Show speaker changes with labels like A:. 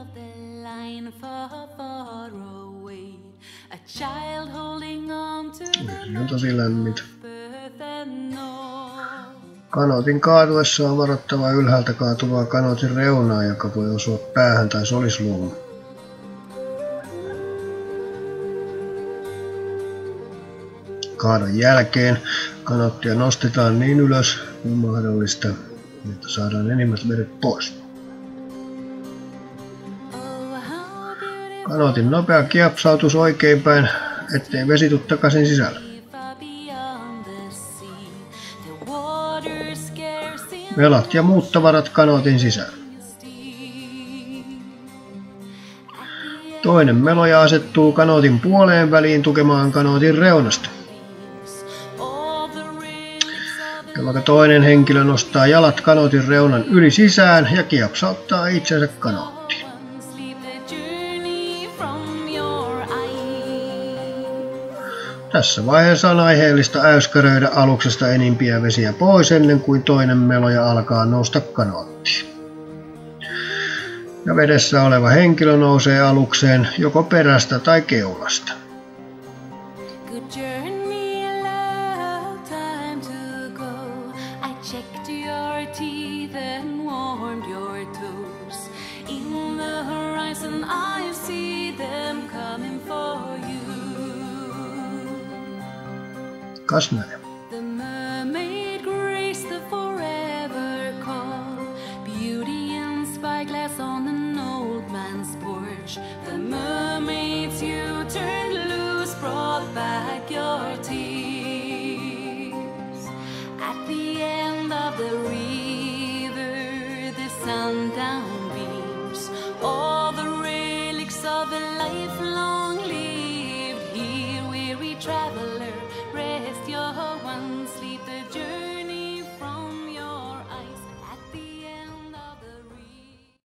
A: of the line far, far away. A child holding on to the
B: on tosi lämmintä.
A: birth and all.
B: Kanootin kaatuessa on varottava ylhäältä kaatuvaa kanootin reunaa, joka voi osua päähän tai solisluuhun. Kaadon jälkeen kanoottia nostetaan niin ylös kuin mahdollista, että saadaan enimmät vedet pois. Kanootin nopea kiepsautus oikeinpäin, ettei vesi tule takaisin sisälle. Velat ja muut tavarat kanootin sisään. Toinen meloja asettuu kanootin puoleen väliin tukemaan kanootin reunasta. Jolloin toinen henkilö nostaa jalat kanootin reunan yli sisään ja kiepsauttaa itsensä kanoottiin. Tässä vaiheessa on aiheellista äyskäröidä aluksesta enimpiä vesiä pois ennen kuin toinen meloja alkaa nousta kanoottiin. Ja vedessä oleva henkilö nousee alukseen joko perästä tai keulasta. Kas näin.
A: The mermaid graced the forever call. Beauty and spyglass on an old man's porch. The mermaids you turned loose brought back your tears. At the end of the river, the sundown